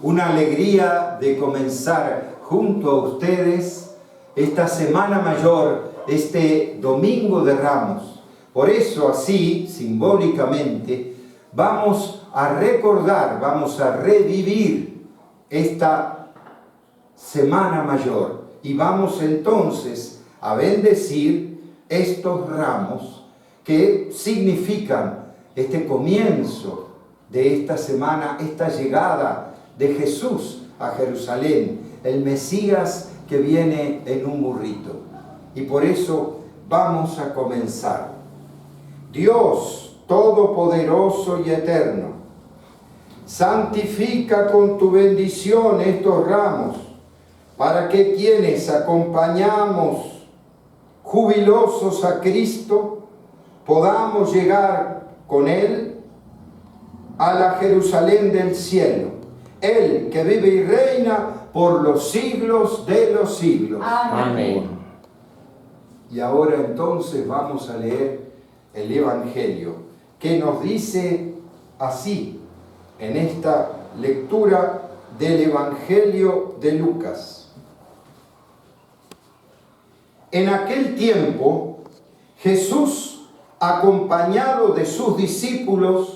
una alegría de comenzar junto a ustedes esta Semana Mayor, este Domingo de Ramos. Por eso, así, simbólicamente, vamos a recordar, vamos a revivir esta Semana Mayor y vamos entonces a bendecir estos ramos que significan este comienzo de esta semana, esta llegada de Jesús a Jerusalén, el Mesías que viene en un burrito. Y por eso vamos a comenzar. Dios Todopoderoso y Eterno, santifica con tu bendición estos ramos, para que quienes acompañamos jubilosos a Cristo, podamos llegar con Él a la Jerusalén del cielo. Él que vive y reina por los siglos de los siglos. Amén. Y ahora entonces vamos a leer el Evangelio, que nos dice así, en esta lectura del Evangelio de Lucas. En aquel tiempo, Jesús, acompañado de sus discípulos,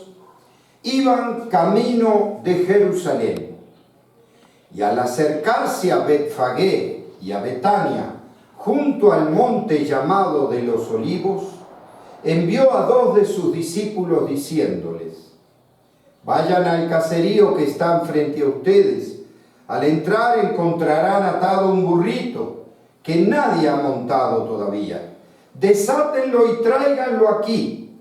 iban camino de Jerusalén. Y al acercarse a Betfagé y a Betania, junto al monte llamado de los Olivos, envió a 2 de sus discípulos diciéndoles: vayan al caserío que está frente a ustedes. Al entrar encontrarán atado un burrito que nadie ha montado todavía. Desátenlo y tráiganlo aquí.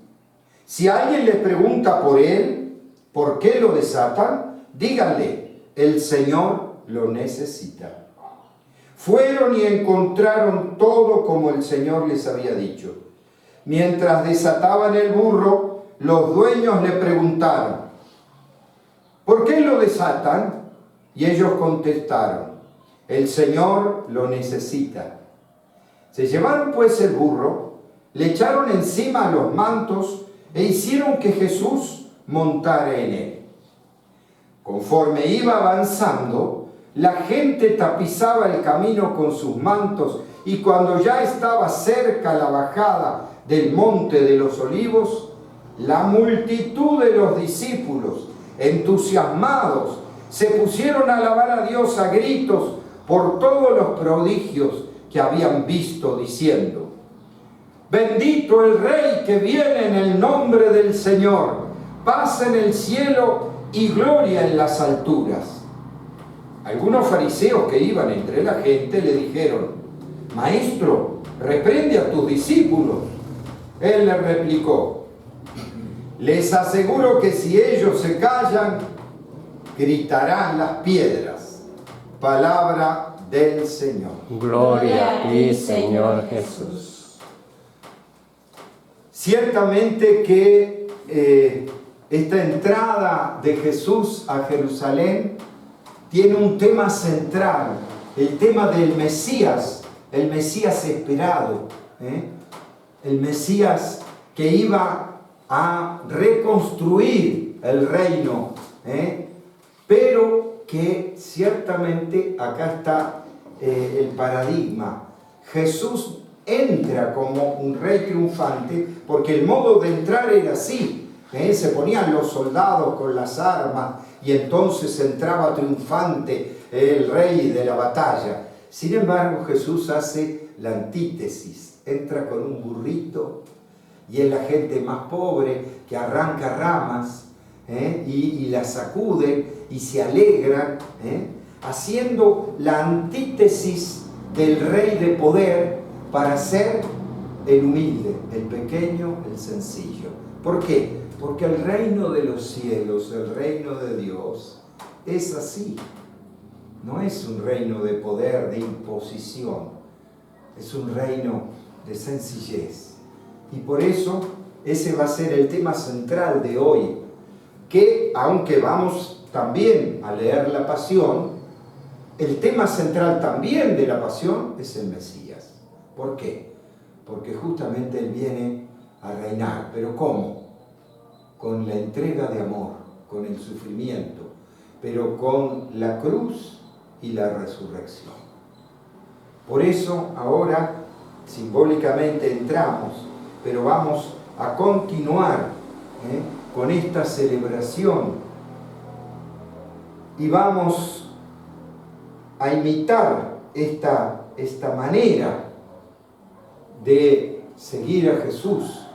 Si alguien les pregunta por él, ¿por qué lo desatan? Díganle, el Señor lo necesita. Fueron y encontraron todo como el Señor les había dicho. Mientras desataban el burro, los dueños le preguntaron: ¿por qué lo desatan? Y ellos contestaron: el Señor lo necesita. Se llevaron pues el burro, le echaron encima los mantos e hicieron que Jesús montara en él. Conforme iba avanzando, la gente tapizaba el camino con sus mantos, y cuando ya estaba cerca la bajada del monte de los Olivos, la multitud de los discípulos, entusiasmados, se pusieron a alabar a Dios a gritos por todos los prodigios que habían visto, diciendo: bendito el Rey que viene en el nombre del Señor, paz en el cielo y gloria en las alturas. Algunos fariseos que iban entre la gente le dijeron: Maestro, reprende a tus discípulos. Él les replicó: les aseguro que si ellos se callan, gritarán las piedras. Palabra del Señor. Gloria a ti, Señor Jesús. Ciertamente que esta entrada de Jesús a Jerusalén tiene un tema central, el tema del Mesías, el Mesías esperado, el Mesías que iba a reconstruir el reino, pero que ciertamente acá está el paradigma. Jesús entra como un rey triunfante, porque el modo de entrar era así, se ponían los soldados con las armas y entonces entraba triunfante el rey de la batalla. Sin embargo, Jesús hace la antítesis, entra con un burrito y es la gente más pobre que arranca ramas y las sacuden y se alegran, haciendo la antítesis del rey de poder para ser el humilde, el pequeño, el sencillo. ¿Por qué? Porque el reino de los cielos, el reino de Dios, es así. No es un reino de poder, de imposición. Es un reino de sencillez. Y por eso ese va a ser el tema central de hoy, que aunque vamos también a leer la Pasión, el tema central también de la Pasión es el Mesías. ¿Por qué? Porque justamente Él viene a reinar. ¿Pero cómo? Con la entrega de amor, con el sufrimiento, pero con la cruz y la resurrección. Por eso ahora simbólicamente entramos, pero vamos a continuar con esta celebración y vamos a imitar esta manera de seguir a Jesús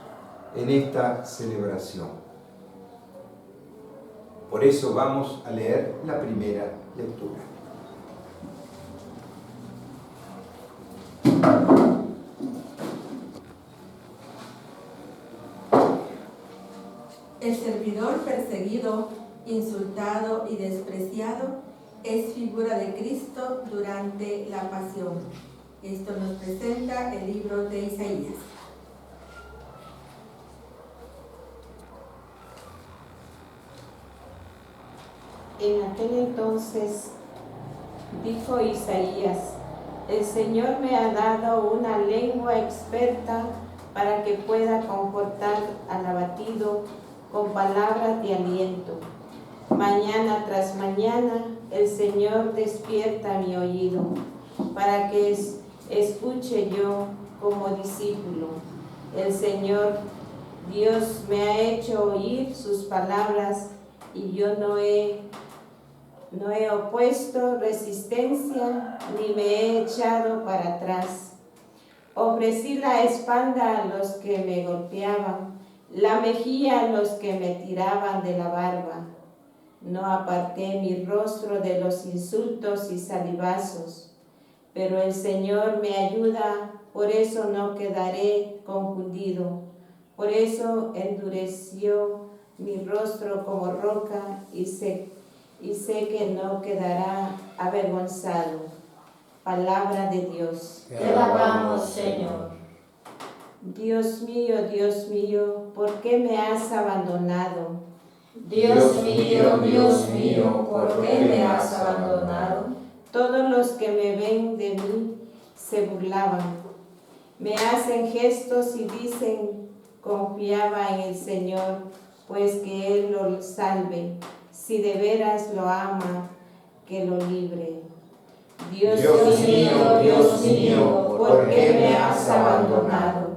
en esta celebración. Por eso vamos a leer la primera lectura. El servidor perseguido, insultado y despreciado es figura de Cristo durante la pasión. Esto nos presenta el libro de Isaías. En aquel entonces dijo Isaías: el Señor me ha dado una lengua experta para que pueda confortar al abatido con palabras de aliento. Mañana tras mañana el Señor despierta mi oído para que escuche yo como discípulo. El Señor Dios me ha hecho oír sus palabras y yo no he opuesto resistencia ni me he echado para atrás. Ofrecí la espalda a los que me golpeaban, la mejilla a los que me tiraban de la barba. No aparté mi rostro de los insultos y salivazos, pero el Señor me ayuda, por eso no quedaré confundido. Por eso endureció mi rostro como roca y sé que no quedará avergonzado. Palabra de Dios. Te alabamos, Señor. Dios mío, ¿por qué me has abandonado? Dios mío, ¿por qué me has abandonado? Todos los que me ven de mí se burlaban. Me hacen gestos y dicen: confiaba en el Señor, pues que Él lo salve. Si de veras lo ama, que lo libre. Dios mío, ¿por qué me has abandonado?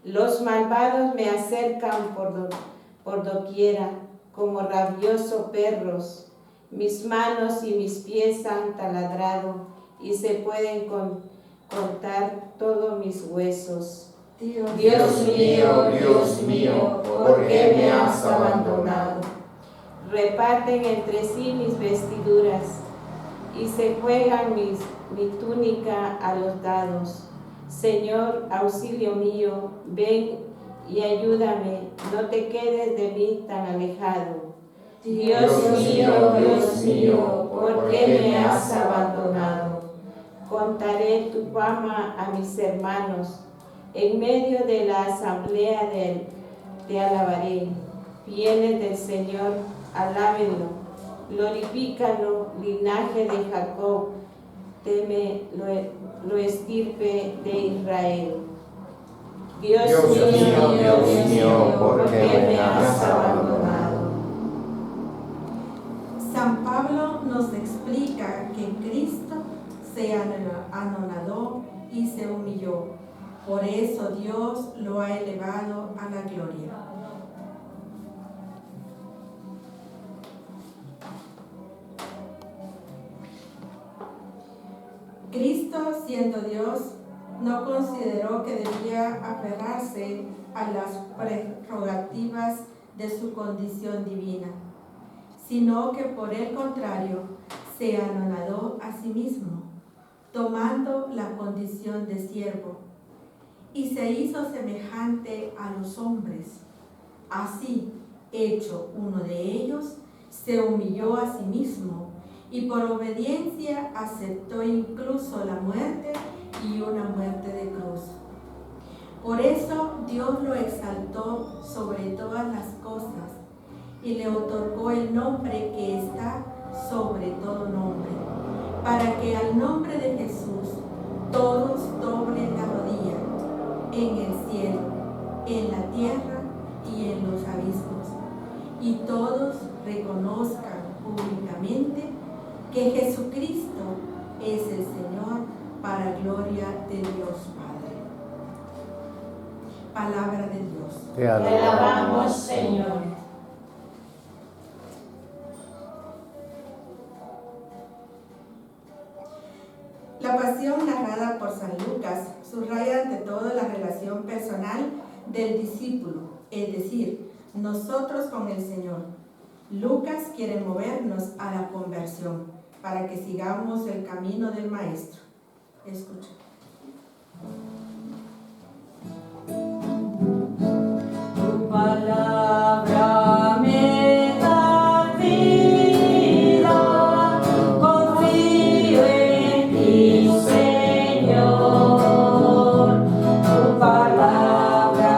Los malvados me acercan por doquiera, como rabiosos perros. Mis manos y mis pies han taladrado, y se pueden contar todos mis huesos. Dios mío, ¿por qué me has abandonado? Reparten entre sí mis vestiduras y se juegan mi túnica a los dados. Señor, auxilio mío, ven y ayúdame, no te quedes de mí tan alejado. Dios mío, ¿por qué me has abandonado? Contaré tu fama a mis hermanos, en medio de la asamblea te alabaré. Fieles del Señor, alábenlo, glorifícalo, linaje de Jacob, teme lo estirpe de Israel. Dios mío, ¿por qué me has abandonado? San Pablo nos explica que Cristo se anonadó y se humilló. Por eso Dios lo ha elevado a la gloria. Cristo, siendo Dios, no consideró que debía aferrarse a las prerrogativas de su condición divina, sino que por el contrario se anonadó a sí mismo, tomando la condición de siervo, y se hizo semejante a los hombres. Así, hecho uno de ellos, se humilló a sí mismo, y por obediencia aceptó incluso la muerte y una muerte de cruz. Por eso Dios lo exaltó sobre todas las cosas y le otorgó el nombre que está sobre todo nombre, para que al nombre de Jesús todos doblen la rodilla, en el cielo, en la tierra y en los abismos, y todos reconozcan públicamente públicamente que Jesucristo es el Señor para gloria de Dios Padre. Palabra de Dios. Te Te alabamos. alabamos, Señor. La pasión narrada por San Lucas subraya ante todo la relación personal del discípulo, es decir, nosotros con el Señor. Lucas quiere movernos a la conversión para que sigamos el camino del Maestro. Escucha. Tu palabra me da vida, confío en ti, Señor. Tu palabra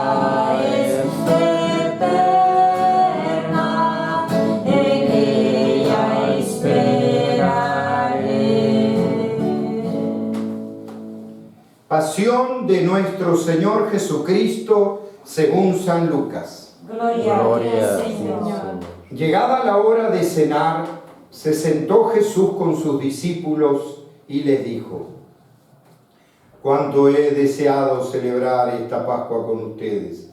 es eterna, en ella esperaré. Pasión de nuestro Señor Jesucristo según San Lucas. Gloria a Gloria ti, a ti, Señor. Señor. Llegada la hora de cenar, se sentó Jesús con sus discípulos y les dijo: cuánto he deseado celebrar esta Pascua con ustedes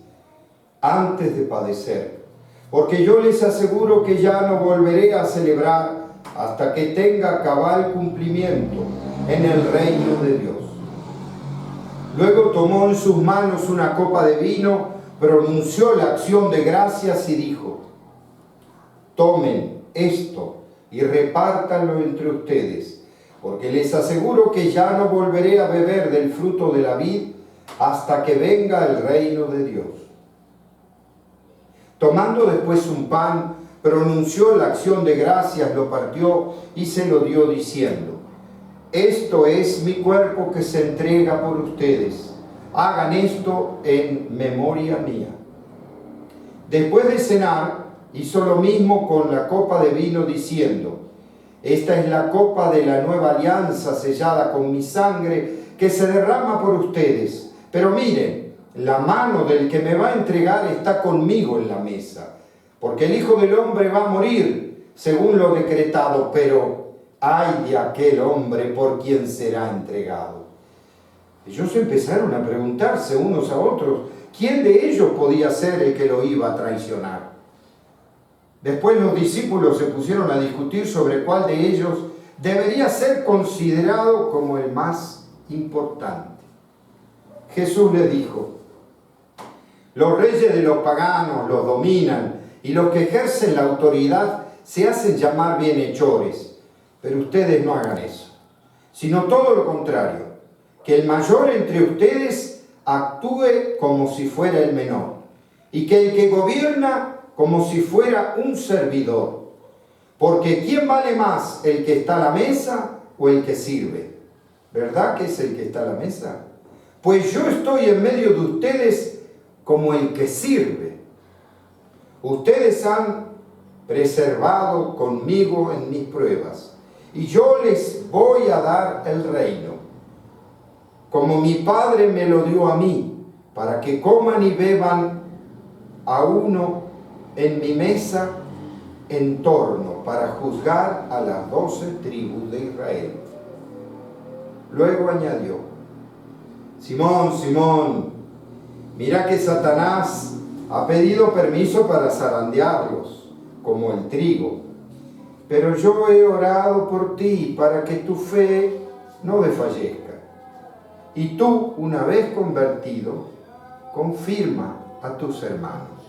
antes de padecer, porque yo les aseguro que ya no volveré a celebrar hasta que tenga cabal cumplimiento en el reino de Dios. Luego tomó en sus manos una copa de vino, pronunció la acción de gracias y dijo: tomen esto y repártanlo entre ustedes, porque les aseguro que ya no volveré a beber del fruto de la vid hasta que venga el reino de Dios. Tomando después un pan, pronunció la acción de gracias, lo partió y se lo dio diciendo: esto es mi cuerpo que se entrega por ustedes. Hagan esto en memoria mía. Después de cenar, hizo lo mismo con la copa de vino diciendo: esta es la copa de la nueva alianza sellada con mi sangre que se derrama por ustedes. Pero miren, la mano del que me va a entregar está conmigo en la mesa, porque el Hijo del Hombre va a morir según lo decretado, pero ay de aquel hombre por quien será entregado. Ellos empezaron a preguntarse unos a otros quién de ellos podía ser el que lo iba a traicionar. Después los discípulos se pusieron a discutir sobre cuál de ellos debería ser considerado como el más importante. Jesús les dijo: los reyes de los paganos los dominan y los que ejercen la autoridad se hacen llamar bienhechores. Pero ustedes no hagan eso, sino todo lo contrario, que el mayor entre ustedes actúe como si fuera el menor, y que el que gobierna como si fuera un servidor. Porque ¿quién vale más, el que está a la mesa o el que sirve? ¿Verdad que es el que está a la mesa? Pues yo estoy en medio de ustedes como el que sirve. Ustedes han preservado conmigo en mis pruebas, y yo les voy a dar el reino, como mi Padre me lo dio a mí, para que coman y beban a uno en mi mesa en torno, para juzgar a las 12 tribus de Israel. Luego añadió: Simón, Simón, mira que Satanás ha pedido permiso para zarandearlos, como el trigo. Pero yo he orado por ti para que tu fe no desfallezca. Y tú, una vez convertido, confirma a tus hermanos.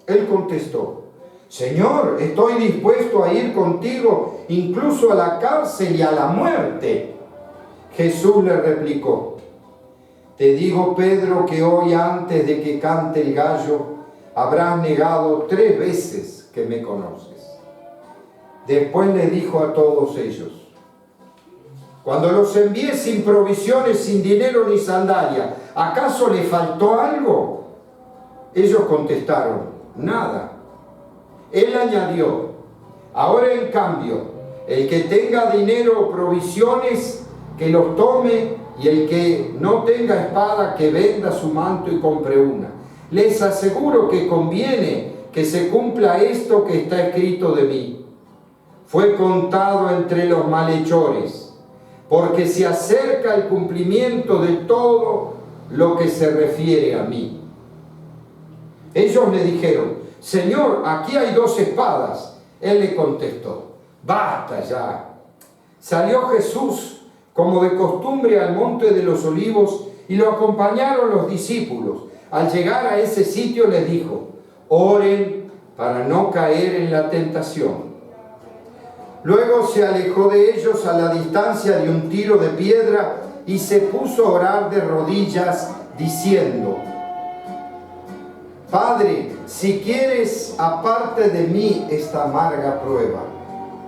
Él contestó: Señor, estoy dispuesto a ir contigo incluso a la cárcel y a la muerte. Jesús le replicó: te digo, Pedro, que hoy antes de que cante el gallo habrás negado 3 veces que me conoces. Después le dijo a todos ellos: cuando los envié sin provisiones, sin dinero ni sandalia, ¿acaso le faltó algo? Ellos contestaron: nada. Él añadió: ahora en cambio, el que tenga dinero o provisiones, que los tome, y el que no tenga espada, que venda su manto y compre una. Les aseguro que conviene que se cumpla esto que está escrito de mí. fue contado entre los malhechores, porque se acerca el cumplimiento de todo lo que se refiere a mí. Ellos le dijeron: Señor, aquí hay 2 espadas. Él le contestó: basta ya. Salió Jesús como de costumbre al monte de los olivos y lo acompañaron los discípulos. Al llegar a ese sitio les dijo: oren para no caer en la tentación. Luego se alejó de ellos a la distancia de un tiro de piedra y se puso a orar de rodillas diciendo: Padre, si quieres, aparte de mí esta amarga prueba,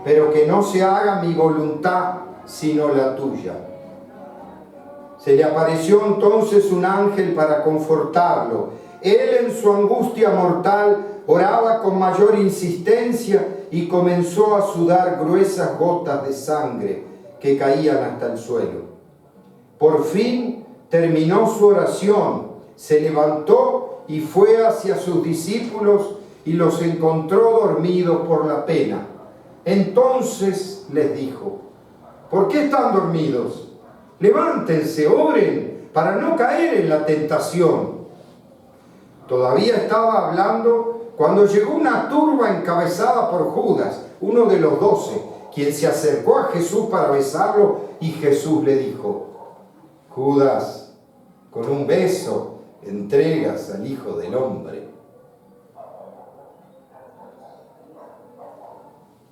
pero que no se haga mi voluntad sino la tuya. Se le apareció entonces un ángel para confortarlo. Él en su angustia mortal oraba con mayor insistencia y comenzó a sudar gruesas gotas de sangre que caían hasta el suelo. Por fin terminó su oración, se levantó y fue hacia sus discípulos y los encontró dormidos por la pena. Entonces les dijo: ¿por qué están dormidos? Levántense, oren, para no caer en la tentación. Todavía estaba hablando cuando llegó una turba encabezada por Judas, uno de los 12, quien se acercó a Jesús para besarlo, y Jesús le dijo: Judas, con un beso entregas al Hijo del Hombre.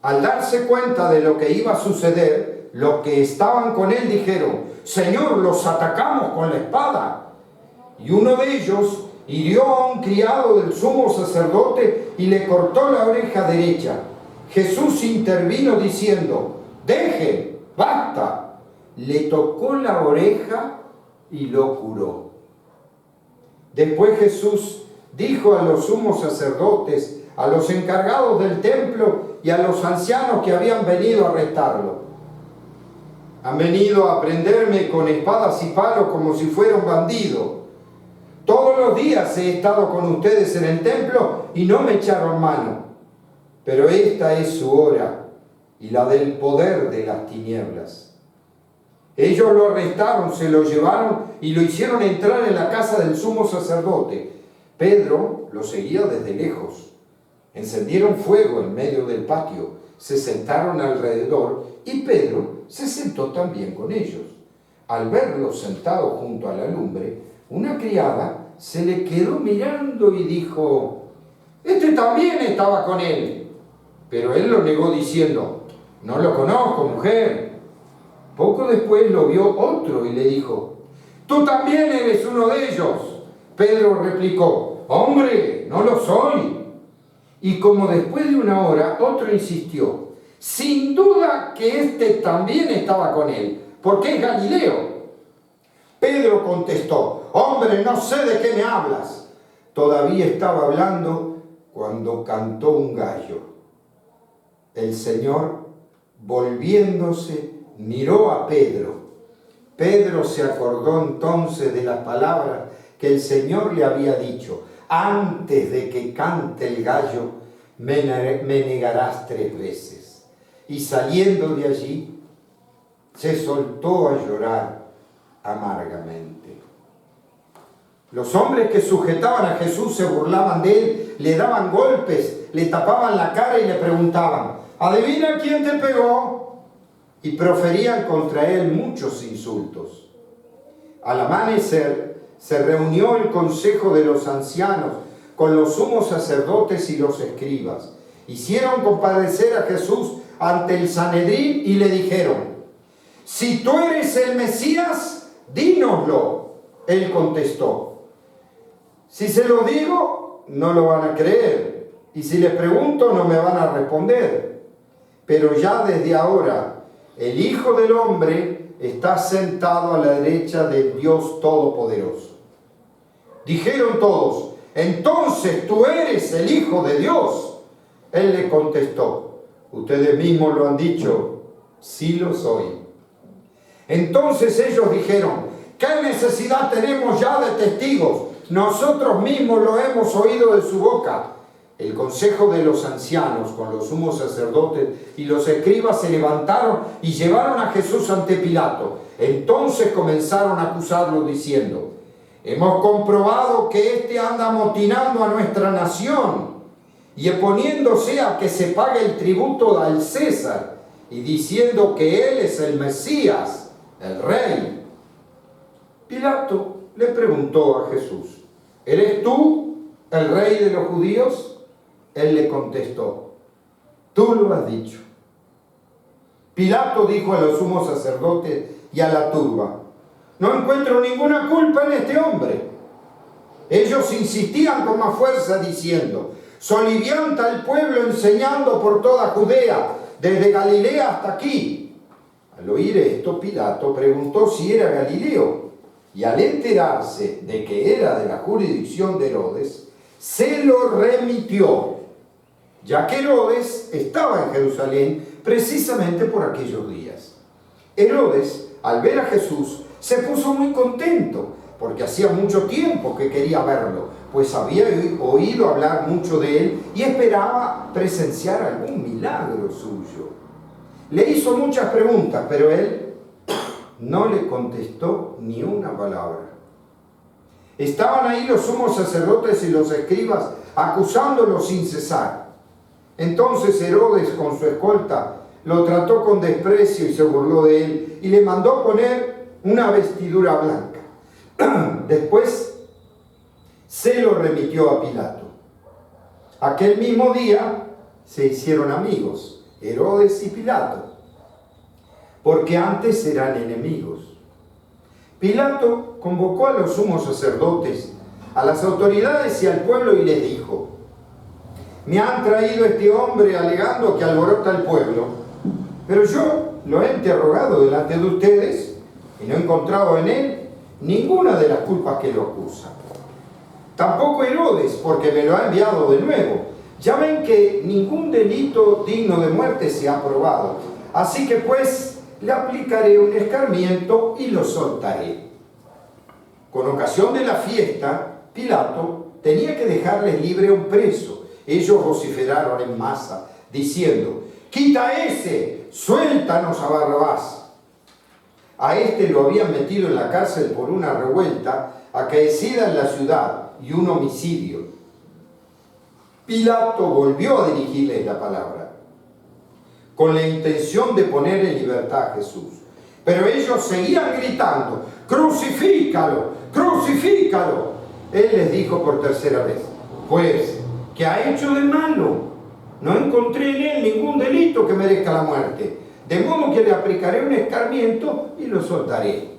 Al darse cuenta de lo que iba a suceder, los que estaban con él dijeron: Señor, los atacamos con la espada. Y uno de ellos hirió a un criado del sumo sacerdote y le cortó la oreja derecha. Jesús intervino diciendo: dejen, basta. Le tocó la oreja y lo curó. Después Jesús dijo a los sumos sacerdotes, a los encargados del templo y a los ancianos que habían venido a arrestarlo: han venido a prenderme con espadas y palos como si fuera un bandido. Todos los días he estado con ustedes en el templo y no me echaron mano. Pero esta es su hora y la del poder de las tinieblas. Ellos lo arrestaron, se lo llevaron y lo hicieron entrar en la casa del sumo sacerdote. Pedro lo seguía desde lejos. Encendieron fuego en medio del patio, se sentaron alrededor y Pedro se sentó también con ellos. Al verlos sentados junto a la lumbre, una criada se le quedó mirando y dijo: este también estaba con él. Pero él lo negó diciendo: no lo conozco, mujer. Poco después lo vio otro y le dijo: tú también eres uno de ellos. Pedro replicó: hombre, no lo soy. Y como después de una hora otro insistió: sin duda que este también estaba con él, porque es Galileo. Pedro contestó: hombre, no sé de qué me hablas. Todavía estaba hablando cuando cantó un gallo. El Señor, volviéndose, miró a Pedro. Pedro se acordó entonces de las palabras que el Señor le había dicho: antes de que cante el gallo, me negarás 3 veces. Y saliendo de allí, se soltó a llorar amargamente. Los hombres que sujetaban a Jesús se burlaban de él, le daban golpes, le tapaban la cara y le preguntaban: ¿adivina quién te pegó? Y proferían contra él muchos insultos. Al amanecer se reunió el consejo de los ancianos con los sumos sacerdotes y los escribas. Hicieron comparecer a Jesús ante el Sanedrín y le dijeron: si tú eres el Mesías, dínoslo. Él contestó: si se lo digo, no lo van a creer, y si les pregunto, no me van a responder. Pero ya desde ahora el Hijo del Hombre está sentado a la derecha del Dios Todopoderoso. Dijeron todos: entonces tú eres el Hijo de Dios. Él le contestó: ustedes mismos lo han dicho, sí lo soy. Entonces ellos dijeron: ¿qué necesidad tenemos ya de testigos? Nosotros mismos lo hemos oído de su boca. El consejo de los ancianos con los sumos sacerdotes y los escribas se levantaron y llevaron a Jesús ante Pilato. Entonces comenzaron a acusarlo diciendo: hemos comprobado que éste anda amotinando a nuestra nación y exponiéndose a que se pague el tributo al César y diciendo que él es el Mesías, el rey. Pilato le preguntó a Jesús: ¿eres tú el rey de los judíos? Él le contestó: tú lo has dicho. Pilato dijo a los sumos sacerdotes y a la turba: no encuentro ninguna culpa en este hombre. Ellos insistían con más fuerza diciendo: solivianta al pueblo enseñando por toda Judea, desde Galilea hasta aquí. Al oír esto, Pilato preguntó si era Galileo, y al enterarse de que era de la jurisdicción de Herodes, se lo remitió, ya que Herodes estaba en Jerusalén precisamente por aquellos días. Herodes, al ver a Jesús, se puso muy contento, porque hacía mucho tiempo que quería verlo, pues había oído hablar mucho de él y esperaba presenciar algún milagro suyo. Le hizo muchas preguntas, pero él no le contestó ni una palabra. Estaban ahí los sumos sacerdotes y los escribas acusándolo sin cesar. Entonces Herodes, con su escolta, lo trató con desprecio y se burló de él y le mandó poner una vestidura blanca. Después se lo remitió a Pilato. Aquel mismo día se hicieron amigos, Herodes y Pilato, porque antes eran enemigos. Pilato convocó a los sumos sacerdotes, a las autoridades y al pueblo y les dijo: me han traído este hombre alegando que alborota al pueblo, pero yo lo he interrogado delante de ustedes y no he encontrado en él ninguna de las culpas que lo acusan. Tampoco Herodes, porque me lo ha enviado de nuevo. Ya ven que ningún delito digno de muerte se ha probado, así que pues le aplicaré un escarmiento y lo soltaré. Con ocasión de la fiesta, Pilato tenía que dejarles libre a un preso. Ellos vociferaron en masa, diciendo: quita a ese, suéltanos a Barrabás. A este lo habían metido en la cárcel por una revuelta acaecida en la ciudad y un homicidio. Pilato volvió a dirigirles la palabra, con la intención de poner en libertad a Jesús. Pero ellos seguían gritando: ¡crucifícalo! ¡Crucifícalo! Él les dijo por tercera vez: pues, ¿qué ha hecho de malo? No encontré en él ningún delito que merezca la muerte, de modo que le aplicaré un escarmiento y lo soltaré.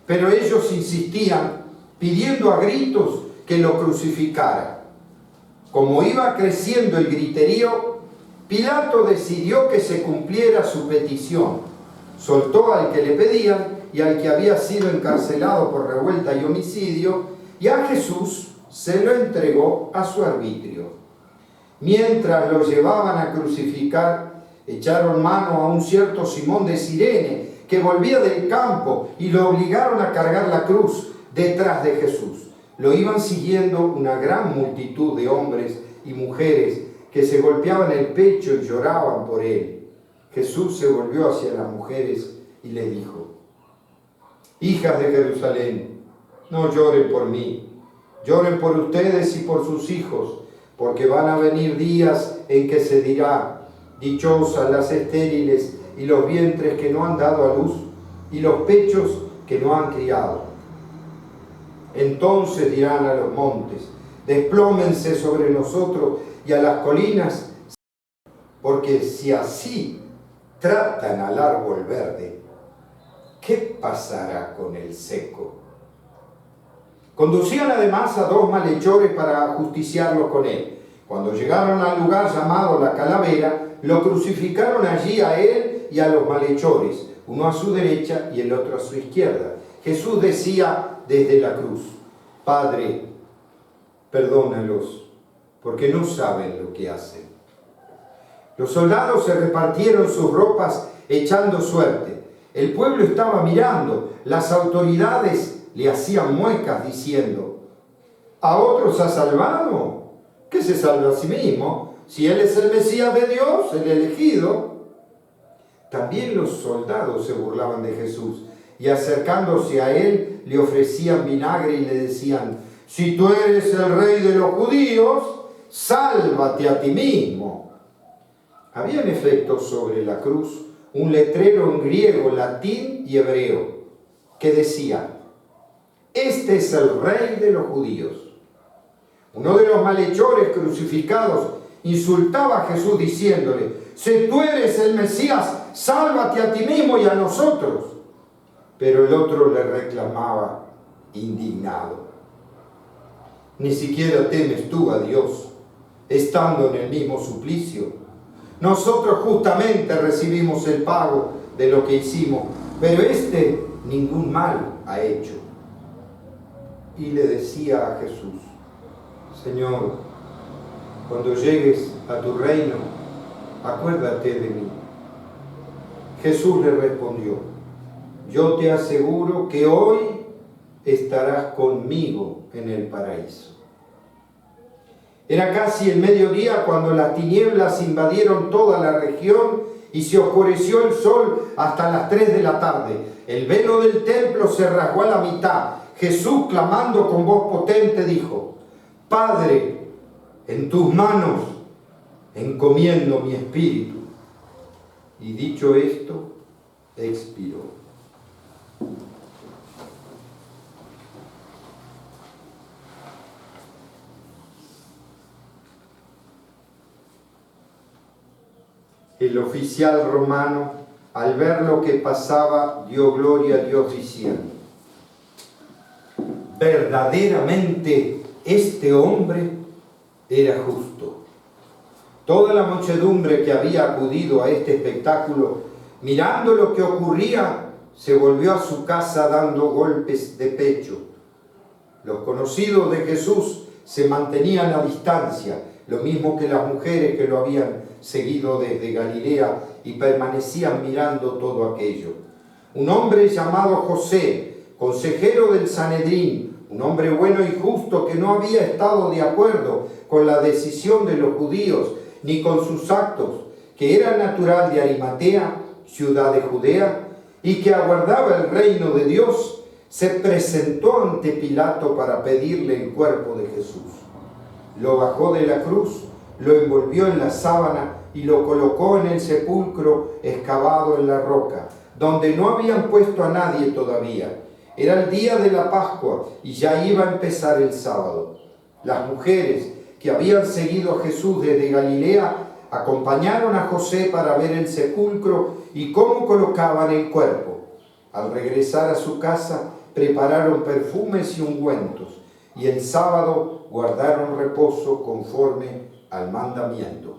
Pero ellos insistían, pidiendo a gritos que lo crucificara. Como iba creciendo el griterío, Pilato decidió que se cumpliera su petición. Soltó al que le pedían y al que había sido encarcelado por revuelta y homicidio, y a Jesús se lo entregó a su arbitrio. Mientras lo llevaban a crucificar, echaron mano a un cierto Simón de Cirene, que volvía del campo, y lo obligaron a cargar la cruz detrás de Jesús. Lo iban siguiendo una gran multitud de hombres y mujeres que se golpeaban el pecho y lloraban por él. Jesús se volvió hacia las mujeres y les dijo: hijas de Jerusalén, no lloren por mí, lloren por ustedes y por sus hijos, porque van a venir días en que se dirá: dichosas las estériles y los vientres que no han dado a luz y los pechos que no han criado. Entonces dirán a los montes: desplómense sobre nosotros, y a las colinas, porque si así tratan al árbol verde, ¿qué pasará con el seco? Conducían además a 2 malhechores para ajusticiarlo con él. Cuando llegaron al lugar llamado La Calavera, lo crucificaron allí a él y a los malhechores, uno a su derecha y el otro a su izquierda. Jesús decía desde la cruz: Padre, perdónalos, porque no saben lo que hacen. Los soldados se repartieron sus ropas echando suerte. El pueblo estaba mirando, las autoridades le hacían muecas diciendo: ¿a otros ha salvado? que se salve a sí mismo. Si él es el Mesías de Dios, el elegido. También los soldados se burlaban de Jesús y acercándose a él le ofrecían vinagre y le decían: si tú eres el rey de los judíos, sálvate a ti mismo. Había en efecto sobre la cruz un letrero en griego, latín y hebreo que decía: este es el rey de los judíos. Uno de los malhechores crucificados insultaba a Jesús diciéndole: si tú eres el Mesías, sálvate a ti mismo y a nosotros. Pero el otro le reclamaba indignado: ni siquiera temes tú a Dios, estando en el mismo suplicio. Nosotros justamente recibimos el pago de lo que hicimos, pero este ningún mal ha hecho. Y le decía a Jesús: Señor, cuando llegues a tu reino, acuérdate de mí. Jesús le respondió: yo te aseguro que hoy estarás conmigo en el paraíso. Era casi el mediodía cuando las tinieblas invadieron toda la región y se oscureció el sol hasta las 3 de la tarde. El velo del templo se rasgó a la mitad. Jesús, clamando con voz potente, dijo: Padre, en tus manos encomiendo mi espíritu. Y dicho esto, expiró. El oficial romano, al ver lo que pasaba, dio gloria a Dios diciendo: verdaderamente este hombre era justo. Toda la muchedumbre que había acudido a este espectáculo, mirando lo que ocurría, se volvió a su casa dando golpes de pecho. Los conocidos de Jesús se mantenían a distancia, lo mismo que las mujeres que lo habían seguido desde Galilea y permanecían mirando todo aquello. Un hombre llamado José, consejero del Sanedrín, un hombre bueno y justo que no había estado de acuerdo con la decisión de los judíos ni con sus actos, que era natural de Arimatea, ciudad de Judea, y que aguardaba el reino de Dios, se presentó ante Pilato para pedirle el cuerpo de Jesús. Lo bajó de la cruz, lo envolvió en la sábana y lo colocó en el sepulcro excavado en la roca, donde no habían puesto a nadie todavía. Era el día de la Pascua y ya iba a empezar el sábado. Las mujeres que habían seguido a Jesús desde Galilea acompañaron a José para ver el sepulcro y cómo colocaban el cuerpo. Al regresar a su casa, prepararon perfumes y ungüentos, y el sábado guardaron reposo conforme al mandamiento.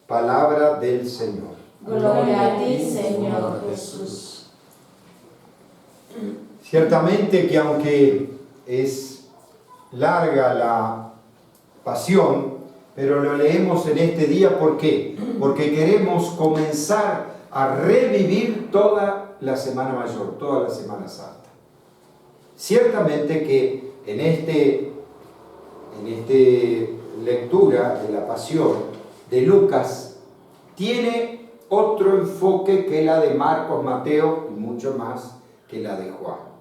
Palabra del Señor. Gloria a ti, Señor Jesús. Ciertamente que aunque es larga la pasión, pero lo leemos en este día, ¿por qué? Porque queremos comenzar a revivir toda la Semana Mayor, toda la Semana Santa. Ciertamente que en esta lectura de la Pasión de Lucas tiene otro enfoque que la de Marcos, Mateo y mucho más que la de Juan.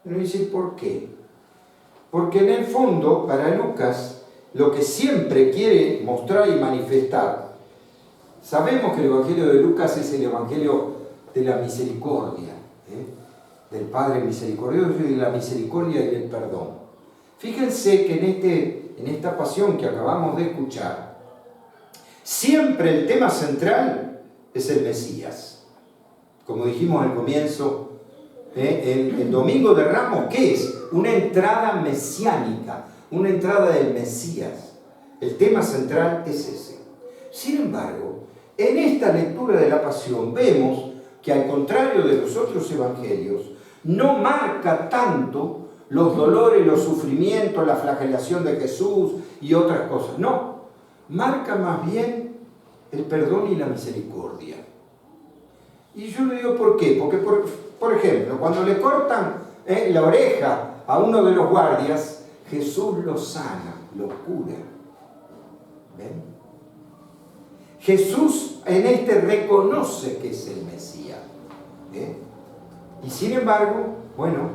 Pero dice, ¿por qué? Porque en el fondo, para Lucas, lo que siempre quiere mostrar y manifestar, sabemos que el Evangelio de Lucas es el Evangelio de la misericordia, del Padre misericordioso y de la misericordia y del perdón. Fíjense que en esta pasión que acabamos de escuchar, siempre el tema central es el Mesías. Como dijimos al comienzo, el Domingo de Ramos, ¿qué es? Una entrada mesiánica, una entrada del Mesías. El tema central es ese. Sin embargo, en esta lectura de la Pasión vemos que, al contrario de los otros evangelios, no marca tanto los dolores, los sufrimientos, la flagelación de Jesús y otras cosas. No, marca más bien el perdón y la misericordia. Y yo le digo, ¿por qué? Porque, por ejemplo, cuando le cortan la oreja a uno de los guardias, Jesús lo sana, lo cura. ¿Ven? Jesús en este reconoce que es el Mesías. Y sin embargo, bueno,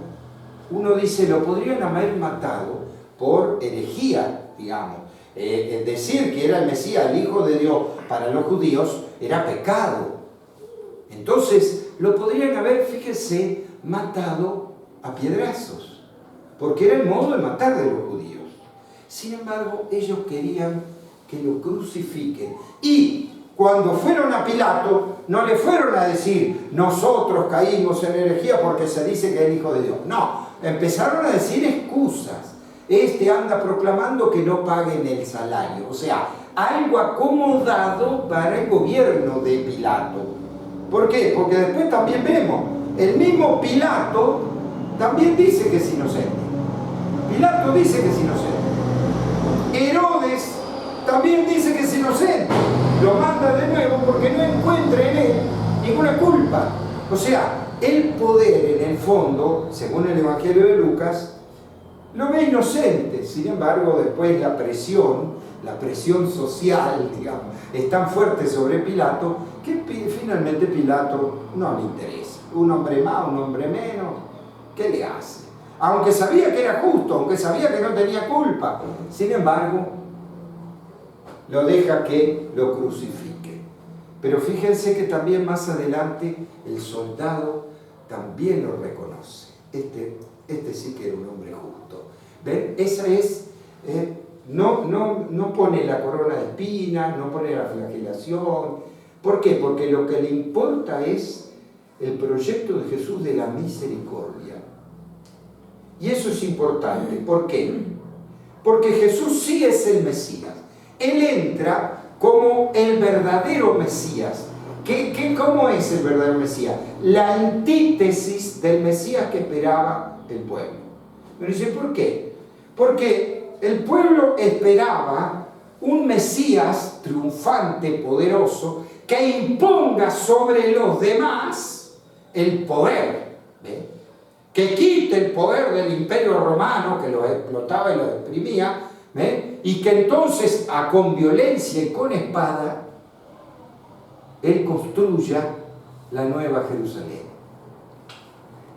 uno dice, lo podrían haber matado por herejía, digamos. Decir que era el Mesías, el Hijo de Dios, para los judíos, era pecado. Entonces, lo podrían haber, fíjense, matado a piedrazos, porque era el modo de matar de los judíos. Sin embargo, ellos querían que lo crucifiquen. Y cuando fueron a Pilato, no le fueron a decir, nosotros caímos en herejía porque se dice que es el Hijo de Dios. No, empezaron a decir excusas. Este anda proclamando que no paguen el salario. O sea, algo acomodado para el gobierno de Pilato. ¿Por qué? Porque después también vemos, el mismo Pilato también dice que es inocente. Pilato dice que es inocente. Herodes también dice que es inocente. Lo manda de nuevo porque no encuentra en él ninguna culpa. O sea, el poder en el fondo, según el Evangelio de Lucas, lo ve inocente. Sin embargo, después la presión social, digamos, es tan fuerte sobre Pilato que finalmente Pilato no le interesa. Un hombre más, un hombre menos, ¿qué le hace? Aunque sabía que era justo, aunque sabía que no tenía culpa, sin embargo, lo deja que lo crucifique. Pero fíjense que también más adelante el soldado también lo reconoce. Este sí que era un hombre justo. ¿Ven? Esa es, no pone la corona de espinas, no pone la flagelación. ¿Por qué? Porque lo que le importa es el proyecto de Jesús de la misericordia. Y eso es importante. ¿Por qué? Porque Jesús sí es el Mesías. Él entra como el verdadero Mesías. ¿Cómo es el verdadero Mesías? La antítesis del Mesías que esperaba el pueblo. Me dice, ¿por qué? Porque el pueblo esperaba un Mesías triunfante, poderoso, que imponga sobre los demás el poder. ¿Ve? Que quite el poder del Imperio Romano, que los explotaba y los exprimía, ¿ve? Y que entonces, con violencia y con espada, Él construya la nueva Jerusalén.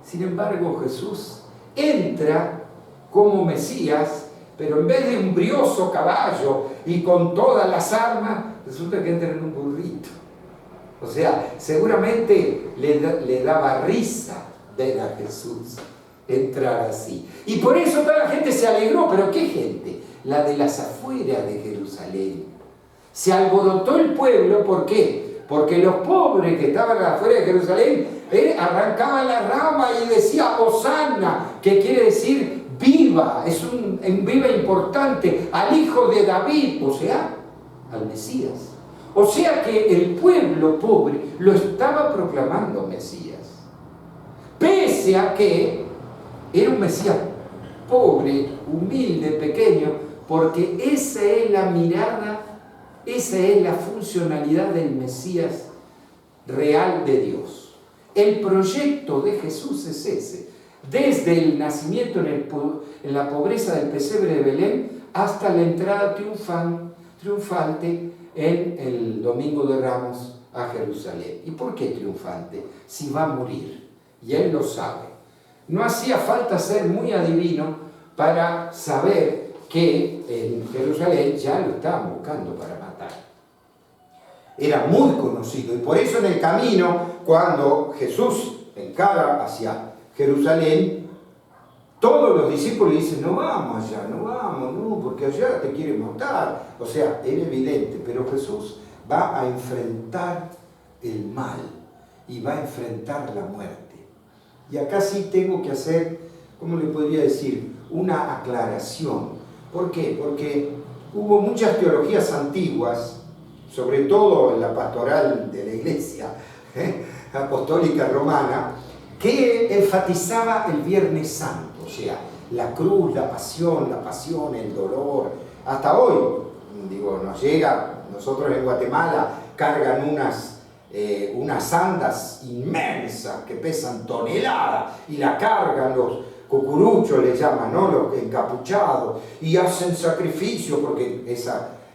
Sin embargo, Jesús entra como Mesías, pero en vez de un brioso caballo y con todas las armas, resulta que entra en un burrito. O sea, seguramente le daba risa ver a Jesús entrar así. Y por eso toda la gente se alegró. ¿Pero qué gente? La de las afueras de Jerusalén. Se alborotó el pueblo, ¿por qué? Porque los pobres que estaban afuera de Jerusalén arrancaban la rama y decía Hosanna, que quiere decir viva, es un viva importante, al hijo de David, o sea, al Mesías. O sea que el pueblo pobre lo estaba proclamando Mesías. Pese a que era un Mesías pobre, humilde, pequeño, porque esa es la mirada, esa es la funcionalidad del Mesías real de Dios. El proyecto de Jesús es ese, desde el nacimiento en la pobreza del pesebre de Belén hasta la entrada triunfante en el Domingo de Ramos a Jerusalén. ¿Y por qué triunfante? Si va a morir, y Él lo sabe. No hacía falta ser muy adivino para saber que en Jerusalén ya lo estaban buscando para matar. Era muy conocido, y por eso en el camino, cuando Jesús encara hacia Jerusalén, todos los discípulos dicen, no vamos allá, no, porque allá te quieren matar. O sea, era evidente, pero Jesús va a enfrentar el mal y va a enfrentar la muerte. Y acá sí tengo que hacer, ¿cómo le podría decir? Una aclaración. ¿Por qué? Porque hubo muchas teologías antiguas, sobre todo en la pastoral de la Iglesia apostólica romana, que enfatizaba el Viernes Santo, o sea, la cruz, la pasión, el dolor. Hasta hoy, nos llega, nosotros en Guatemala cargan unas andas inmensas que pesan toneladas y la cargan los cucuruchos, le llaman, ¿no? Los encapuchados, y hacen sacrificio porque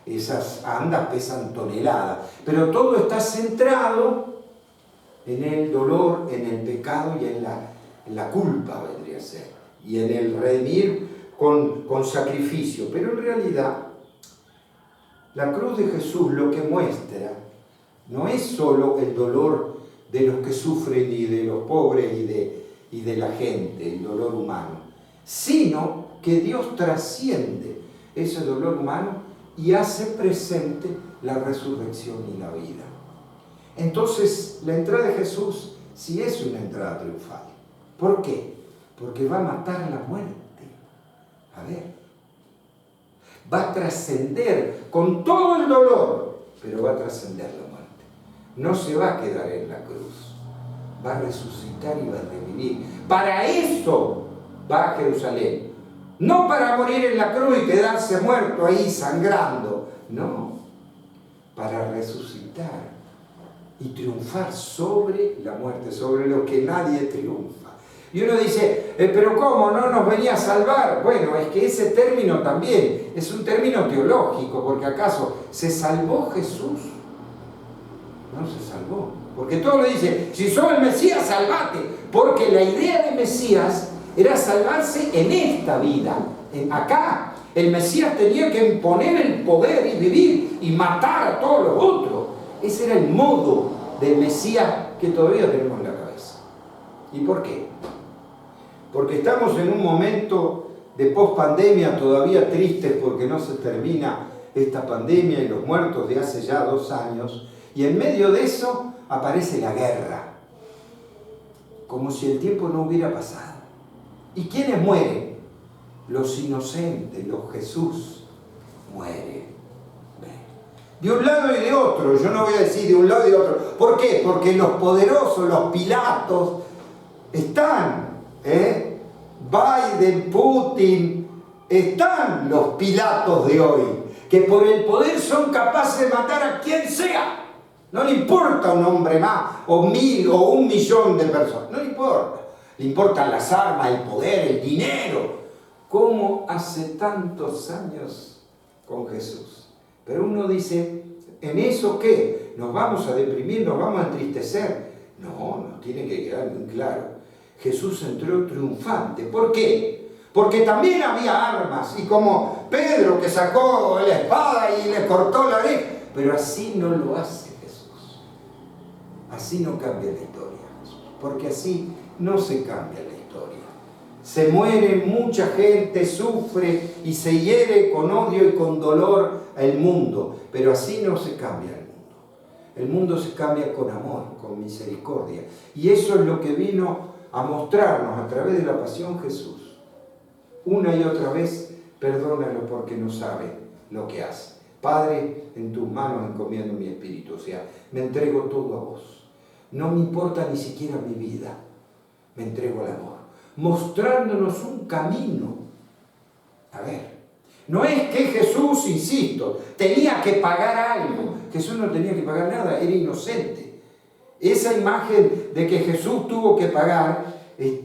esas andas pesan toneladas, pero todo está centrado en el dolor, en el pecado y en la culpa, vendría a ser, y en el redimir con sacrificio. Pero en realidad, la cruz de Jesús lo que muestra no es solo el dolor de los que sufren y de los pobres y de la gente, el dolor humano, sino que Dios trasciende ese dolor humano y hace presente la resurrección y la vida. Entonces, la entrada de Jesús sí es una entrada triunfal. ¿Por qué? Porque va a matar la muerte. A ver, va a trascender con todo el dolor, pero va a trascender la muerte. No se va a quedar en la cruz, va a resucitar y va a revivir. Para eso va a Jerusalén, no para morir en la cruz y quedarse muerto ahí sangrando, no, para resucitar y triunfar sobre la muerte, sobre lo que nadie triunfa. Y uno dice, pero ¿cómo? ¿No nos venía a salvar? Bueno, es que ese término también es un término teológico, porque ¿acaso se salvó Jesús? No se salvó, porque todo le dice, si sos el Mesías, salvate, porque la idea de Mesías era salvarse en esta vida, acá. El Mesías tenía que imponer el poder y vivir y matar a todos los otros. Ese era el modo del Mesías que todavía tenemos en la cabeza. ¿Y por qué? Porque estamos en un momento de post-pandemia todavía tristes porque no se termina esta pandemia y los muertos de hace ya 2 años, y en medio de eso aparece la guerra, como si el tiempo no hubiera pasado. ¿Y quiénes mueren? Los inocentes, los Jesús muere. De un lado y de otro, yo no voy a decir de un lado y de otro. ¿Por qué? Porque los poderosos, los Pilatos, están, Biden, Putin, están los Pilatos de hoy, que por el poder son capaces de matar a quien sea. No le importa un hombre más, o 1000 o 1 millón de personas, no le importa. Le importan las armas, el poder, el dinero, como hace tantos años con Jesús. Pero uno dice, ¿en eso qué? ¿Nos vamos a deprimir? ¿Nos vamos a entristecer? No, nos tiene que quedar muy claro. Jesús entró triunfante. ¿Por qué? Porque también había armas, y como Pedro que sacó la espada y le cortó la oreja, pero así no lo hace Jesús. Así no cambia la historia, Jesús, porque así no se cambia la historia. Se muere mucha gente, sufre y se hiere con odio y con dolor el mundo, pero así no se cambia el mundo. El mundo se cambia con amor, con misericordia, y eso es lo que vino a mostrarnos a través de la pasión Jesús. Una y otra vez, perdónalo porque no sabe lo que hace. Padre, en tus manos encomiendo mi espíritu, o sea, me entrego todo a vos. No me importa ni siquiera mi vida, me entrego al amor, mostrándonos un camino. A ver, no es que Jesús, insisto, tenía que pagar algo. Jesús no tenía que pagar nada, era inocente. Esa imagen de que Jesús tuvo que pagar,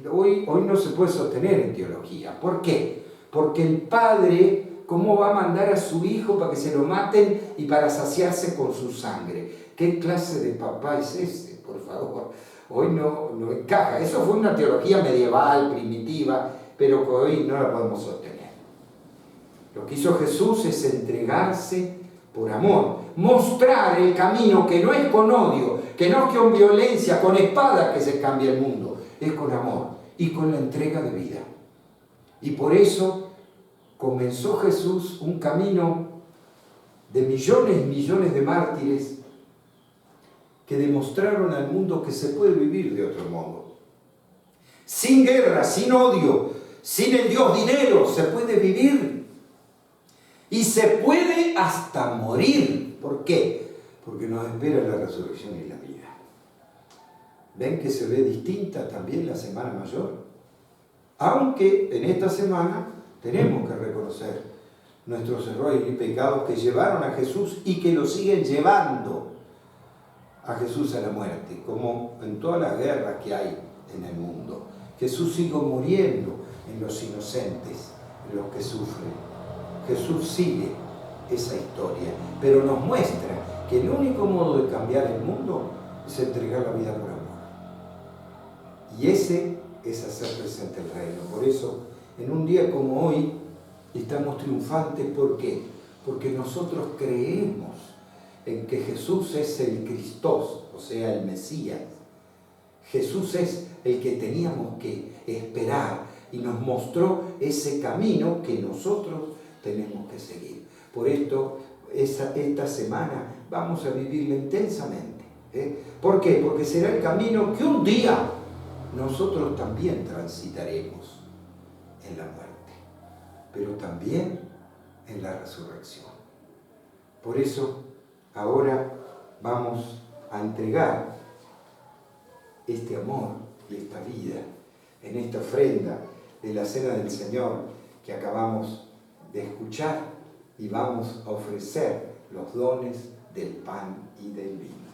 hoy no se puede sostener en teología. ¿Por qué? Porque el Padre, ¿cómo va a mandar a su Hijo para que se lo maten y para saciarse con su sangre? ¿Qué clase de papá es ese? Por favor, hoy no encaja. Eso fue una teología medieval, primitiva, pero que hoy no la podemos sostener. Lo que hizo Jesús es entregarse por amor, mostrar el camino, que no es con odio, que no es con violencia, con espada que se cambia el mundo, es con amor y con la entrega de vida. Y por eso comenzó Jesús un camino de millones y millones de mártires que demostraron al mundo que se puede vivir de otro modo. Sin guerra, sin odio, sin el Dios dinero, se puede vivir. Y se puede hasta morir. ¿Por qué? Porque nos espera la resurrección y la vida. ¿Ven que se ve distinta también la Semana Mayor? Aunque en esta semana tenemos que reconocer nuestros errores y pecados que llevaron a Jesús y que lo siguen llevando a Jesús a la muerte, como en todas las guerras que hay en el mundo. Jesús sigue muriendo en los inocentes, en los que sufren. Jesús sigue esa historia, pero nos muestra que el único modo de cambiar el mundo es entregar la vida por amor. Y ese es hacer presente el reino. Por eso, en un día como hoy, estamos triunfantes. ¿Por qué? Porque nosotros creemos en que Jesús es el Cristo, o sea, el Mesías. Jesús es el que teníamos que esperar y nos mostró ese camino que nosotros tenemos que seguir. Por esto, esta semana vamos a vivirla intensamente. ¿Por qué? Porque será el camino que un día nosotros también transitaremos en la muerte, pero también en la resurrección. Por eso, ahora vamos a entregar este amor y esta vida en esta ofrenda de la Cena del Señor que acabamos de escuchar, y vamos a ofrecer los dones del pan y del vino.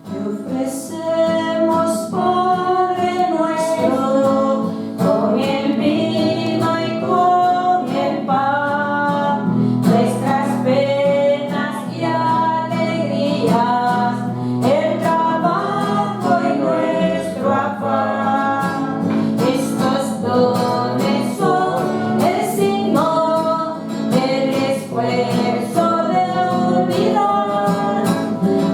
Te ofrecemos, Padre nuestro, con el vino y con el pan, nuestras penas y alegrías, el trabajo y nuestro afán. Estos dones son el signo del esfuerzo de unidad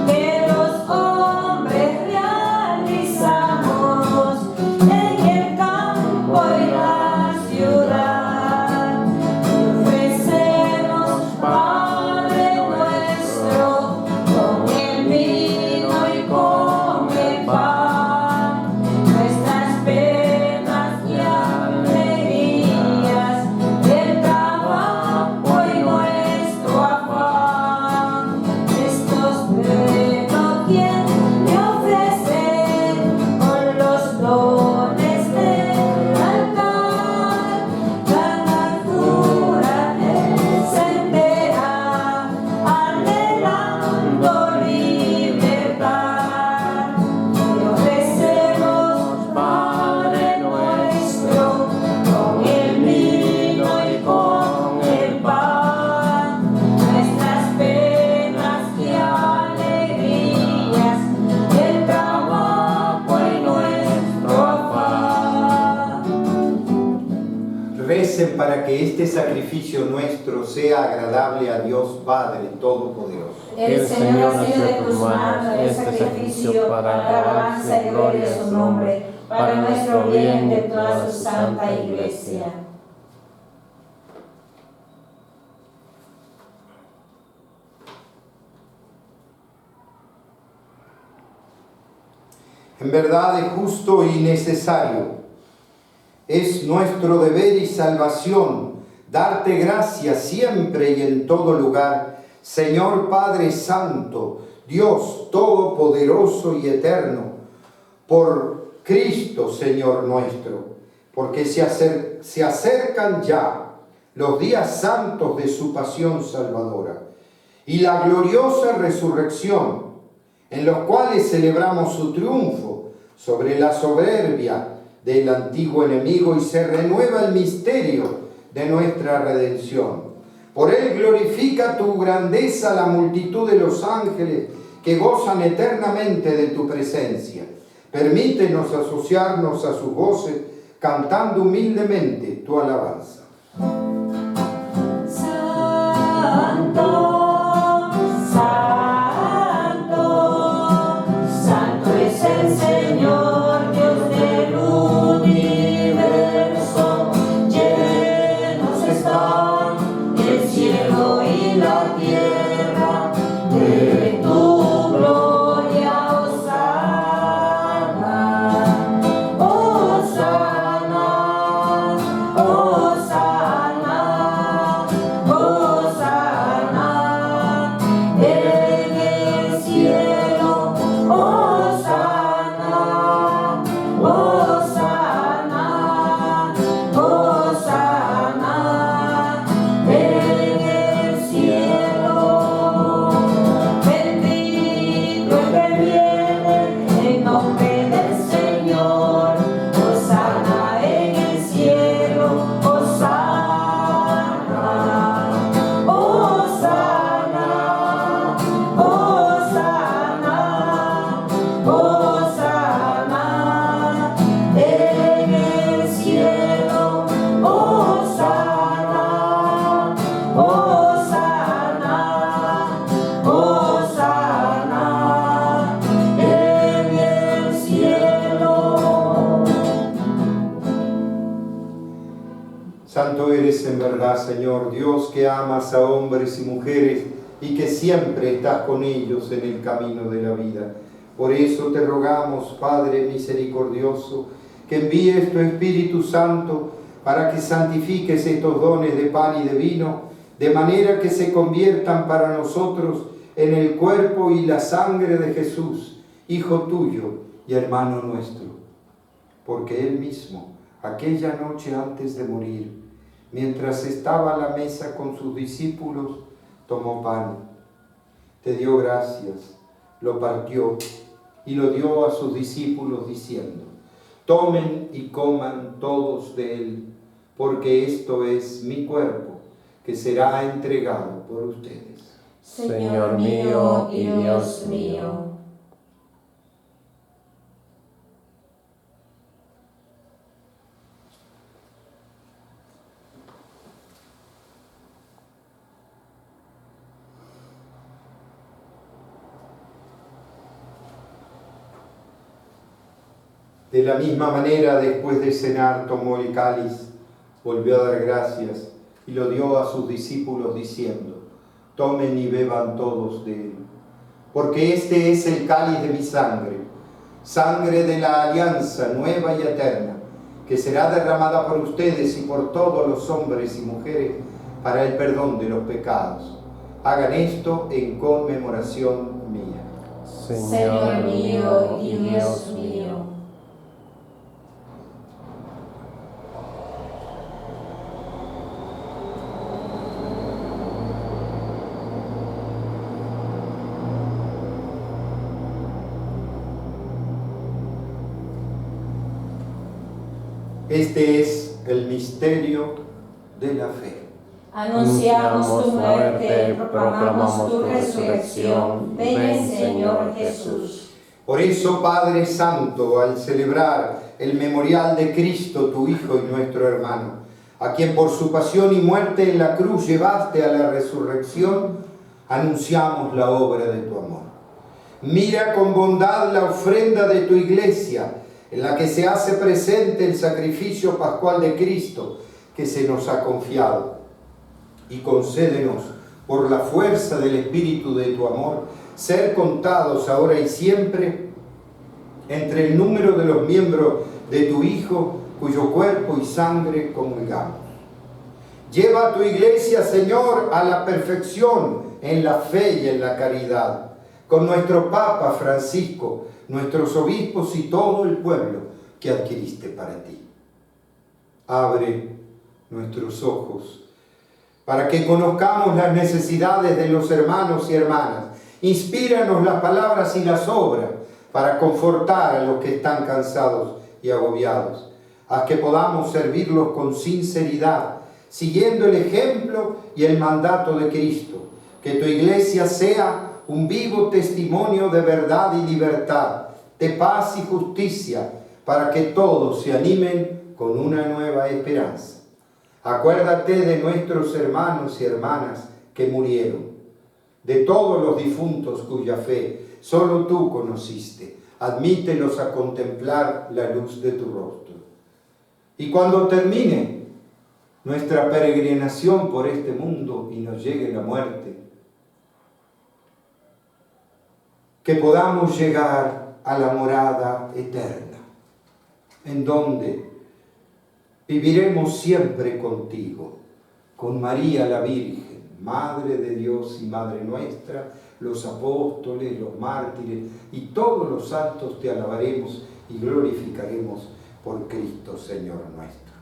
que los hombres realizamos en el campo y la ciudad. Te ofrecemos, Padre nuestro, con el vino y con el pan, nuestras penas y alegrías, el trabajo y nuestro afán. Estos no quien te ofrece con los dones del altar, la naturaleza entera, anhelando libertad. Te ofrecemos, Padre nuestro, con el vino y con el pan, nuestras penas y alegrías, el trabajo y nuestro afán. Recen para que este sacrificio nuestro sea agradable a Dios Padre Todopoderoso. El Señor ha sido de tus manos este sacrificio para la alabanza y gloria de su nombre, para nuestro bien de toda su santa iglesia. En verdad es justo y necesario. Es nuestro deber y salvación darte gracias siempre y en todo lugar, Señor Padre Santo, Dios Todopoderoso y Eterno, por Cristo, Señor nuestro, porque se acercan ya los días santos de su pasión salvadora y la gloriosa resurrección, en los cuales celebramos su triunfo sobre la soberbia del antiguo enemigo y se renueva el misterio de nuestra redención. Por él glorifica tu grandeza la multitud de los ángeles que gozan eternamente de tu presencia. Permítenos asociarnos a sus voces cantando humildemente tu alabanza. Santo, Santo, Santo es el Señor, Dios del universo. Llenos están el cielo y la tierra de tu gloria, Hosana, Hosana, Hosana. Señor, Dios que amas a hombres y mujeres y que siempre estás con ellos en el camino de la vida. Por eso te rogamos, Padre misericordioso, que envíes tu Espíritu Santo para que santifiques estos dones de pan y de vino, de manera que se conviertan para nosotros en el cuerpo y la sangre de Jesús, Hijo tuyo y hermano nuestro. Porque Él mismo, aquella noche antes de morir, mientras estaba a la mesa con sus discípulos, tomó pan, te dio gracias, lo partió y lo dio a sus discípulos diciendo: tomen y coman todos de él, porque esto es mi cuerpo, que será entregado por ustedes. Señor mío y Dios mío. De la misma manera, después de cenar, tomó el cáliz, volvió a dar gracias y lo dio a sus discípulos diciendo: tomen y beban todos de él, porque este es el cáliz de mi sangre, sangre de la alianza nueva y eterna, que será derramada por ustedes y por todos los hombres y mujeres para el perdón de los pecados. Hagan esto en conmemoración mía. Señor mío y Dios mío. Este es el misterio de la fe. Anunciamos tu muerte, proclamamos tu resurrección. Ven, Señor Jesús. Por eso, Padre Santo, al celebrar el memorial de Cristo, tu Hijo y nuestro hermano, a quien por su pasión y muerte en la cruz llevaste a la resurrección, anunciamos la obra de tu amor. Mira con bondad la ofrenda de tu iglesia, en la que se hace presente el sacrificio pascual de Cristo que se nos ha confiado. Y concédenos, por la fuerza del Espíritu de tu amor, ser contados ahora y siempre entre el número de los miembros de tu Hijo, cuyo cuerpo y sangre comulgamos. Lleva a tu iglesia, Señor, a la perfección en la fe y en la caridad, con nuestro Papa Francisco, nuestros obispos y todo el pueblo que adquiriste para ti. Abre nuestros ojos para que conozcamos las necesidades de los hermanos y hermanas. Inspíranos las palabras y las obras para confortar a los que están cansados y agobiados. Haz que podamos servirlos con sinceridad, siguiendo el ejemplo y el mandato de Cristo. Que tu iglesia sea un vivo testimonio de verdad y libertad, de paz y justicia, para que todos se animen con una nueva esperanza. Acuérdate de nuestros hermanos y hermanas que murieron, de todos los difuntos cuya fe solo tú conociste. Admítelos a contemplar la luz de tu rostro. Y cuando termine nuestra peregrinación por este mundo y nos llegue la muerte, que podamos llegar a la morada eterna, en donde viviremos siempre contigo, con María la Virgen, Madre de Dios y Madre nuestra, los apóstoles, los mártires y todos los santos te alabaremos y glorificaremos por Cristo, Señor nuestro.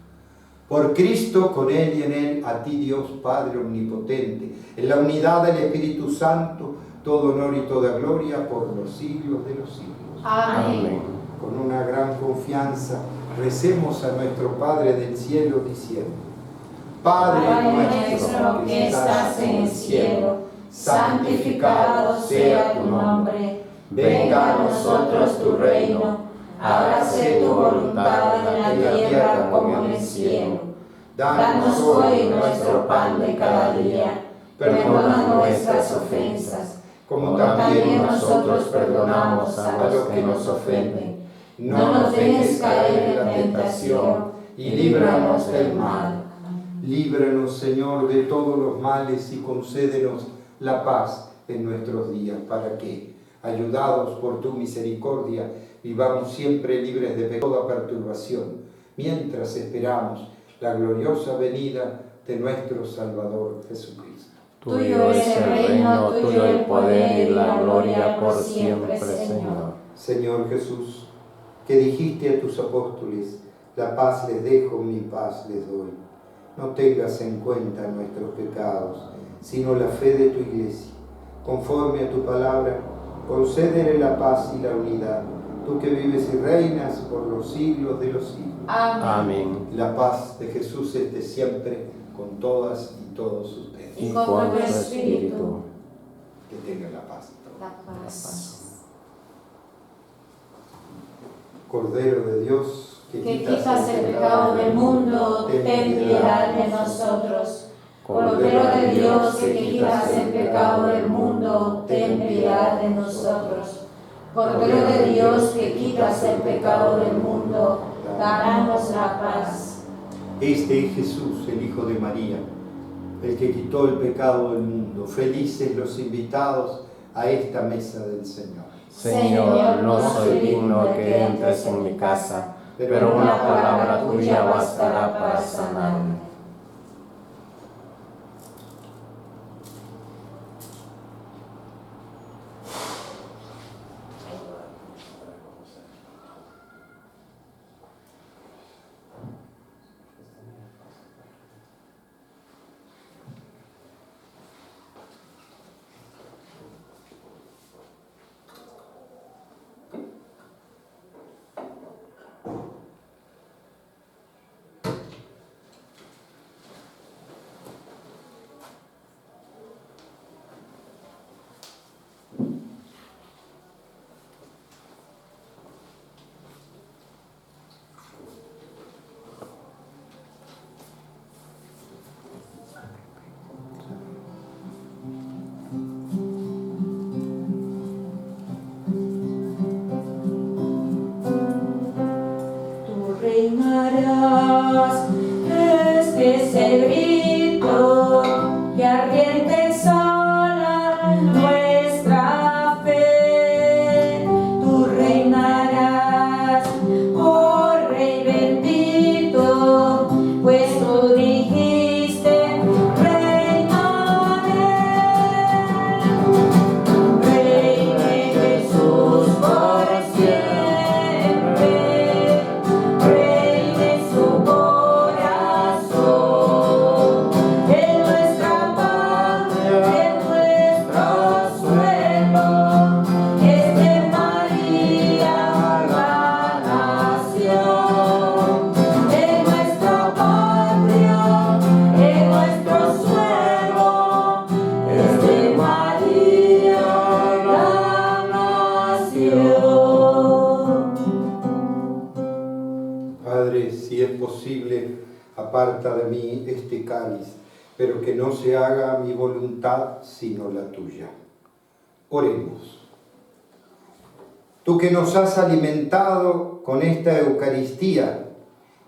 Por Cristo, con Él y en Él, a ti Dios Padre Omnipotente, en la unidad del Espíritu Santo, todo honor y toda gloria por los siglos de los siglos. Amén. Con una gran confianza recemos a nuestro Padre del cielo diciendo: Padre nuestro que estás en el cielo, santificado sea tu nombre. Venga a nosotros tu reino. Hágase tu voluntad en la tierra como en el cielo. Danos hoy nuestro pan de cada día. Perdona nuestras ofensas, como también nosotros perdonamos a los que nos ofenden. No nos dejes caer en la tentación y líbranos del mal. Líbranos, Señor, de todos los males y concédenos la paz en nuestros días, para que, ayudados por tu misericordia, vivamos siempre libres de toda perturbación, mientras esperamos la gloriosa venida de nuestro Salvador Jesucristo. Tuyo es el reino, tuyo el poder y la gloria por siempre, Señor. Señor Jesús, que dijiste a tus apóstoles, la paz les dejo, mi paz les doy. No tengas en cuenta nuestros pecados, sino la fe de tu Iglesia. Conforme a tu palabra, concédele la paz y la unidad, tú que vives y reinas por los siglos de los siglos. Amén. La paz de Jesús esté siempre con todas y todos ustedes. Y con tu espíritu. Que tengan la paz. La paz. Cordero de Dios, Que quitas el pecado del mundo, ten piedad de nosotros. Cordero de Dios, que quitas el pecado del mundo, ten piedad de nosotros. Cordero de Dios, que quitas el pecado del mundo, danos la paz. Este es Jesús, el Hijo de María, el que quitó el pecado del mundo. Felices los invitados a esta mesa del Señor. Señor, no soy digno de que entres en mi casa, pero una palabra tuya bastará para sanarme. Reinarás, este es el grito que ardiente exhala nuestra fe. Tú reinarás, oh Rey bendito, pues tú dijiste, reinaré. Reine Jesús por siempre. Padre, si es posible, aparta de mí este cáliz, pero que no se haga mi voluntad sino la tuya. Oremos. Tú que nos has alimentado con esta Eucaristía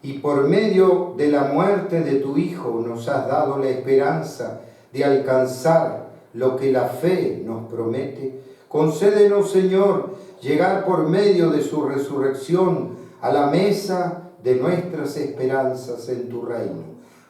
y por medio de la muerte de tu Hijo nos has dado la esperanza de alcanzar lo que la fe nos promete, concédenos, Señor, llegar por medio de su resurrección a la mesa de nuestras esperanzas en tu reino.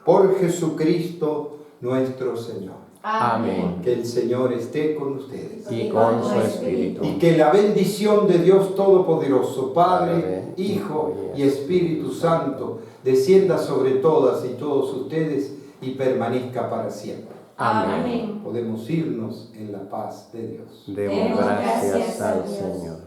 Por Jesucristo nuestro Señor. Amén. Que el Señor esté con ustedes. Y con su espíritu. Y que la bendición de Dios Todopoderoso, Padre, Hijo y Espíritu Santo, descienda sobre todas y todos ustedes y permanezca para siempre. Amén. Podemos irnos en la paz de Dios. Demos gracias al Señor.